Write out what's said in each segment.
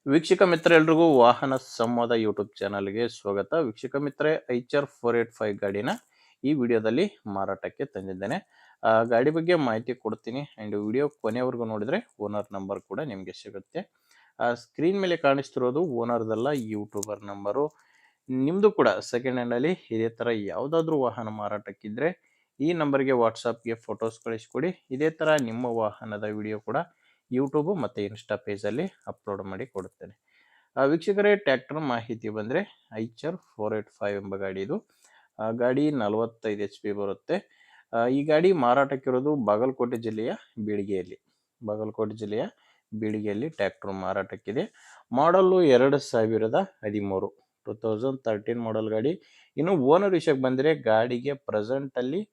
ವೀಕ್ಷಕ ಮಿತ್ರ ಎಲ್ರಿಗೂ ವಾಹನ ಸಂವಾದ ಯೂಟ್ಯೂಬ್ ಚಾನಲ್ಗೆ ಸ್ವಾಗತ. ವೀಕ್ಷಕ ಮಿತ್ರೇ, ಐಚರ್ 485 ಗಾಡಿನ ಈ ವಿಡಿಯೋದಲ್ಲಿ ಮಾರಾಟಕ್ಕೆ ತಂದಿದ್ದೇನೆ. ಗಾಡಿ ಬಗ್ಗೆ ಮಾಹಿತಿ ಕೊಡ್ತೀನಿ ಆ್ಯಂಡ್ ವಿಡಿಯೋ ಕೊನೆವರೆಗೂ ನೋಡಿದರೆ ಓನರ್ ನಂಬರ್ ಕೂಡ ನಿಮಗೆ ಸಿಗುತ್ತೆ. ಸ್ಕ್ರೀನ್ ಮೇಲೆ ಕಾಣಿಸ್ತಿರೋದು ಓನರ್ದಲ್ಲ, ಯೂಟ್ಯೂಬರ್ ನಂಬರು. ನಿಮ್ಮದು ಕೂಡ ಸೆಕೆಂಡ್ ಹ್ಯಾಂಡಲ್ಲಿ ಇದೇ ಥರ ಯಾವುದಾದ್ರೂ ವಾಹನ ಮಾರಾಟಕ್ಕಿದ್ದರೆ ಈ ನಂಬರ್ಗೆ ವಾಟ್ಸಪ್ಗೆ ಫೋಟೋಸ್ ಕಳಿಸ್ಕೊಡಿ. ಇದೇ ಥರ ನಿಮ್ಮ ವಾಹನದ ವಿಡಿಯೋ ಕೂಡ ಯೂಟ್ಯೂಬು ಮತ್ತು ಇನ್ಸ್ಟಾ ಪೇಜಲ್ಲಿ ಅಪ್ಲೋಡ್ ಮಾಡಿ ಕೊಡುತ್ತೇನೆ. ವೀಕ್ಷಕರೇ, ಟ್ರ್ಯಾಕ್ಟರ್ ಮಾಹಿತಿ ಬಂದರೆ ಐಚರ್ 485 ಎಂಬ ಗಾಡಿ ಇದು. ಗಾಡಿ 45 HP ಬರುತ್ತೆ. ಈ ಗಾಡಿ ಮಾರಾಟಕ್ಕಿರೋದು ಬಾಗಲಕೋಟೆ ಜಿಲ್ಲೆಯ ಬೀಳಿಗೆಯಲ್ಲಿ ಟ್ರ್ಯಾಕ್ಟರ್ ಮಾರಾಟಕ್ಕಿದೆ. ಮಾಡಲ್ಲು 2013 2013 ಮಾಡಲ್ ಗಾಡಿ. ಇನ್ನು ಓನರ್ ವಿಷಯಕ್ಕೆ ಬಂದರೆ ಗಾಡಿಗೆ ಪ್ರೆಸೆಂಟಲ್ಲಿ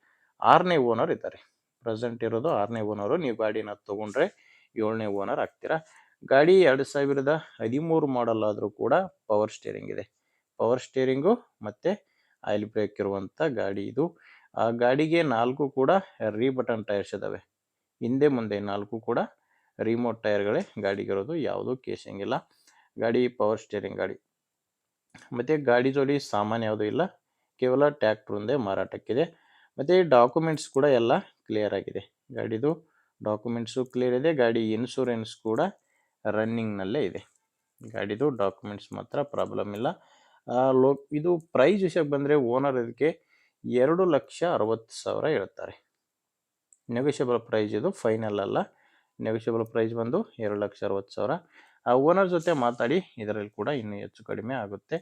6ನೇ ಓನರ್ ಇದ್ದಾರೆ. ಪ್ರೆಸೆಂಟ್ ಇರೋದು 6ನೇ ಓನರು. ನೀವು ಗಾಡಿನ ತೊಗೊಂಡ್ರೆ 7ನೇ ಓನರ್ ಆಗ್ತೀರಾ. ಗಾಡಿ 2013 ಮಾಡಲ್ ಆದರೂ ಕೂಡ ಪವರ್ ಸ್ಟೇರಿಂಗ್ ಇದೆ. ಪವರ್ ಸ್ಟೇರಿಂಗು ಮತ್ತು ಆಯಿಲ್ ಬ್ರೇಕ್ ಇರುವಂಥ ಗಾಡಿ ಇದು. ಆ ಗಾಡಿಗೆ 4 ಕೂಡ ಬಟನ್ ಟೈರ್ಸ್ ಇದ್ದಾವೆ. ಹಿಂದೆ ಮುಂದೆ 4 ಕೂಡ ರಿಮೋಟ್ ಟೈರ್ಗಳೇ ಗಾಡಿಗಿರೋದು, ಯಾವುದೂ ಕೇಸಿಂಗ್ ಇಲ್ಲ. ಗಾಡಿ ಪವರ್ ಸ್ಟೇರಿಂಗ್ ಗಾಡಿ. ಮತ್ತು ಗಾಡಿ ಜೋಡಿ ಸಾಮಾನ್ಯ ಯಾವುದೂ ಇಲ್ಲ, ಕೇವಲ ಟ್ರ್ಯಾಕ್ಟರ್ ಒಂದೇ ಮಾರಾಟಕ್ಕಿದೆ. ಮತ್ತು ಡಾಕ್ಯುಮೆಂಟ್ಸ್ ಕೂಡ ಎಲ್ಲ ಕ್ಲಿಯರ್ ಆಗಿದೆ. ಗಾಡಿದು ಡಾಕ್ಯುಮೆಂಟ್ಸು ಕ್ಲಿಯರ್ ಇದೆ. ಗಾಡಿ ಇನ್ಶೂರೆನ್ಸ್ ಕೂಡ ರನ್ನಿಂಗ್ನಲ್ಲೇ ಇದೆ. ಗಾಡಿದು ಡಾಕ್ಯುಮೆಂಟ್ಸ್ ಮಾತ್ರ ಪ್ರಾಬ್ಲಮ್ ಇಲ್ಲ. ಇದು ಪ್ರೈಸ್ ವಿಷಯಕ್ಕೆ ಬಂದರೆ ಓನರ್ ಇದಕ್ಕೆ 2,60,000 ಹೇಳ್ತಾರೆ. ನೆಗೋಷಿಯಬಲ್ ಪ್ರೈಸ್ ಇದು, ಫೈನಲ್ ಅಲ್ಲ. ನೆಗೋಷಿಯಬಲ್ ಪ್ರೈಸ್ ಬಂದು 2,60,000. ಓನರ್ ಜೊತೆ ಮಾತಾಡಿ ಇದರಲ್ಲಿ ಕೂಡ ಇನ್ನೂ ಹೆಚ್ಚು ಕಡಿಮೆ ಆಗುತ್ತೆ.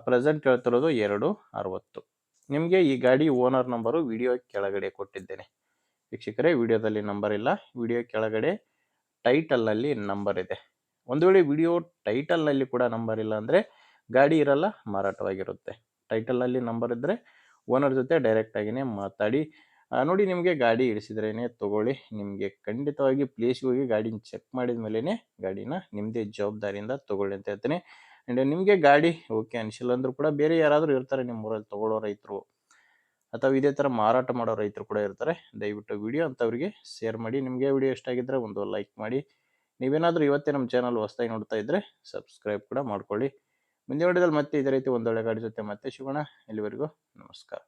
ಪ್ರೆಸೆಂಟ್ ಹೇಳ್ತಿರೋದು 2,60,000. ನಿಮಗೆ ಈ ಗಾಡಿ ಓನರ್ ನಂಬರು ವಿಡಿಯೋ ಕೆಳಗಡೆ ಕೊಟ್ಟಿದ್ದೇನೆ. ವೀಕ್ಷಕರೇ, ವಿಡಿಯೋದಲ್ಲಿ ನಂಬರ್ ಇಲ್ಲ, ವಿಡಿಯೋ ಕೆಳಗಡೆ ಟೈಟಲ್ನಲ್ಲಿ ನಂಬರ್ ಇದೆ. ಒಂದು ವೇಳೆ ವಿಡಿಯೋ ಟೈಟಲ್ನಲ್ಲಿ ಕೂಡ ನಂಬರ್ ಇಲ್ಲ ಅಂದರೆ ಗಾಡಿ ಇರಲ್ಲ, ಮಾರಾಟವಾಗಿರುತ್ತೆ. ಟೈಟಲ್ನಲ್ಲಿ ನಂಬರ್ ಇದ್ದರೆ ಓನರ್ ಜೊತೆ ಡೈರೆಕ್ಟಾಗಿಯೇ ಮಾತಾಡಿ ನೋಡಿ. ನಿಮಗೆ ಗಾಡಿ ಇಳಿಸಿದ್ರೇ ತೊಗೊಳ್ಳಿ. ನಿಮಗೆ ಖಂಡಿತವಾಗಿ ಪ್ಲೇಸ್ಗೆ ಹೋಗಿ ಗಾಡಿನ ಚೆಕ್ ಮಾಡಿದ ಮೇಲೇ ಗಾಡಿನ ನಿಮ್ಮದೇ ಜವಾಬ್ದಾರಿಯಿಂದ ತೊಗೊಳ್ಳಿ ಅಂತ ಹೇಳ್ತೀನಿ. ಆ್ಯಂಡ್ ನಿಮಗೆ ಗಾಡಿ ಓಕೆ ಅನಿಸಿಲ್ಲ ಅಂದರೂ ಕೂಡ ಬೇರೆ ಯಾರಾದರೂ ಇರ್ತಾರೆ ನಿಮ್ಮ ಊರಲ್ಲಿ ತೊಗೊಳ್ಳೋ ರೈತರು, ಅಥವಾ ಇದೇ ಥರ ಮಾರಾಟ ಮಾಡೋ ರೈತರು ಕೂಡ ಇರ್ತಾರೆ. ದಯವಿಟ್ಟು ವಿಡಿಯೋ ಅಂಥವ್ರಿಗೆ ಶೇರ್ ಮಾಡಿ. ನಿಮಗೆ ವಿಡಿಯೋ ಇಷ್ಟ ಆಗಿದ್ದರೆ ಒಂದು ಲೈಕ್ ಮಾಡಿ. ನೀವೇನಾದರೂ ಇವತ್ತೇ ನಮ್ಮ ಚಾನಲ್ ಹೊಸದಾಗಿ ನೋಡ್ತಾ ಇದ್ದರೆ ಸಬ್ಸ್ಕ್ರೈಬ್ ಕೂಡ ಮಾಡ್ಕೊಳ್ಳಿ. ಮುಂದಿನ ವಿಡಿಯೋದಲ್ಲಿ ಮತ್ತೆ ಇದೇ ರೀತಿ ಒಂದೊಳ್ಳೆ ಗಾಡಿ ಜೊತೆ ಮತ್ತೆ ಸಿಗೋಣ. ಇಲ್ಲಿವರೆಗೂ ನಮಸ್ಕಾರ.